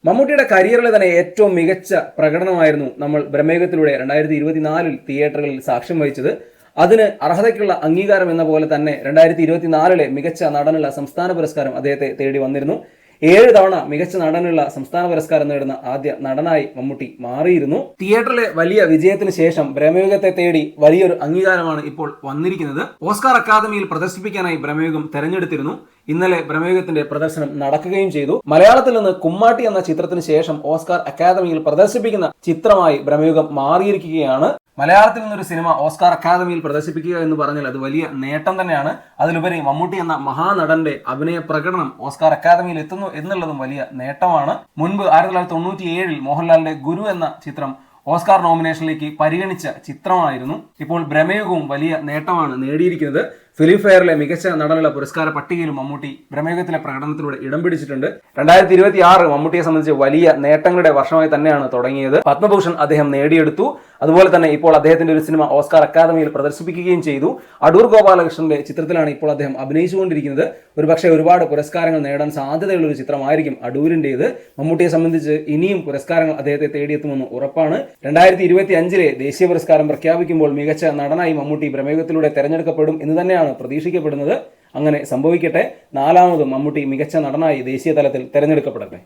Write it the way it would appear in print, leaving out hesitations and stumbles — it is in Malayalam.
മമ്മൂട്ടിയുടെ കരിയറിലെ തന്നെ ഏറ്റവും മികച്ച പ്രകടനമായിരുന്നു നമ്മൾ ബ്രഹ്മയുഗത്തിലൂടെ 2024 തിയേറ്ററുകളിൽ സാക്ഷ്യം വഹിച്ചത്. അതിന് അർഹതയ്ക്കുള്ള അംഗീകാരം എന്ന പോലെ തന്നെ 2024 മികച്ച നടനുള്ള സംസ്ഥാന പുരസ്കാരം അദ്ദേഹത്തെ തേടി വന്നിരുന്നു. 7 തവണ മികച്ച നടനുള്ള സംസ്ഥാന പുരസ്കാരം നേടുന്ന ആദ്യ നടനായി മമ്മൂട്ടി മാറിയിരുന്നു. തിയേറ്ററിലെ വലിയ വിജയത്തിന് ശേഷം ബ്രഹ്മയുഗത്തെ തേടി വലിയൊരു അംഗീകാരമാണ് ഇപ്പോൾ വന്നിരിക്കുന്നത്. ഓസ്കാർ അക്കാദമിയിൽ പ്രദർശിപ്പിക്കാനായി ബ്രഹ്മയുഗം തെരഞ്ഞെടുത്തിരുന്നു. ഇന്നലെ ബ്രഹ്മയുഗത്തിന്റെ പ്രദർശനം നടക്കുകയും ചെയ്തു. മലയാളത്തിൽ നിന്ന് കുമ്മാട്ടി എന്ന ചിത്രത്തിന് ശേഷം ഓസ്കാർ അക്കാദമിയിൽ പ്രദർശിപ്പിക്കുന്ന ചിത്രമായി ബ്രഹ്മയുഗം മാറിയിരിക്കുകയാണ്. മലയാളത്തിൽ നിന്നൊരു സിനിമ ഓസ്കാർ അക്കാദമിയിൽ പ്രദർശിപ്പിക്കുക എന്ന് പറഞ്ഞാൽ അത് വലിയ നേട്ടം തന്നെയാണ്. അതിലുപരി മമ്മൂട്ടി എന്ന മഹാനടന്റെ അഭിനയ പ്രകടനം ഓസ്കാർ അക്കാദമിയിൽ എത്തുന്നു എന്നുള്ളതും വലിയ നേട്ടമാണ്. മുൻപ് 1997 മോഹൻലാലിന്റെ ഗുരു എന്ന ചിത്രം ഓസ്കാർ നോമിനേഷനിലേക്ക് പരിഗണിച്ച ചിത്രമായിരുന്നു. ഇപ്പോൾ ബ്രഹ്മയുഗവും വലിയ നേട്ടമാണ് നേടിയിരിക്കുന്നത്. ഫിലിം ഫെയറിലെ മികച്ച നടനുള്ള പുരസ്കാര പട്ടികയിലും മമ്മൂട്ടി ബ്രഹ്മയുഗത്തിലെ പ്രകടനത്തിലൂടെ ഇടം പിടിച്ചിട്ടുണ്ട്. 2026 മമ്മൂട്ടിയെ സംബന്ധിച്ച് വലിയ നേട്ടങ്ങളുടെ വർഷമായി തന്നെയാണ് തുടങ്ങിയത്. പത്മഭൂഷൺ അദ്ദേഹം നേടിയെടുത്തു. അതുപോലെ തന്നെ ഇപ്പോൾ അദ്ദേഹത്തിന്റെ ഒരു സിനിമ ഓസ്കാർ അക്കാദമിയിൽ പ്രദർശിപ്പിക്കുകയും ചെയ്തു. അടൂർ ഗോപാലകൃഷ്ണന്റെ ചിത്രത്തിലാണ് ഇപ്പോൾ അദ്ദേഹം അഭിനയിച്ചുകൊണ്ടിരിക്കുന്നത്. ഒരുപക്ഷെ ഒരുപാട് പുരസ്കാരങ്ങൾ നേടാൻ സാധ്യതയുള്ള ഒരു ചിത്രമായിരിക്കും അടൂരിന്റേത്. മമ്മൂട്ടിയെ സംബന്ധിച്ച് ഇനിയും പുരസ്കാരങ്ങൾ അദ്ദേഹത്തെ തേടിയെത്തുമെന്ന് ഉറപ്പാണ്. 2025 ദേശീയ പുരസ്കാരം പ്രഖ്യാപിക്കുമ്പോൾ മികച്ച നടനായി മമ്മൂട്ടി ബ്രഹ്മയുഗത്തിലൂടെ തെരഞ്ഞെടുക്കപ്പെടും എന്ന് തന്നെയാണ് പ്രതീക്ഷിക്കപ്പെടുന്നത്. അങ്ങനെ സംഭവിക്കട്ടെ. 4ാമതും മമ്മൂട്ടി മികച്ച നടനായി ദേശീയ തലത്തിൽ തെരഞ്ഞെടുക്കപ്പെടട്ടെ.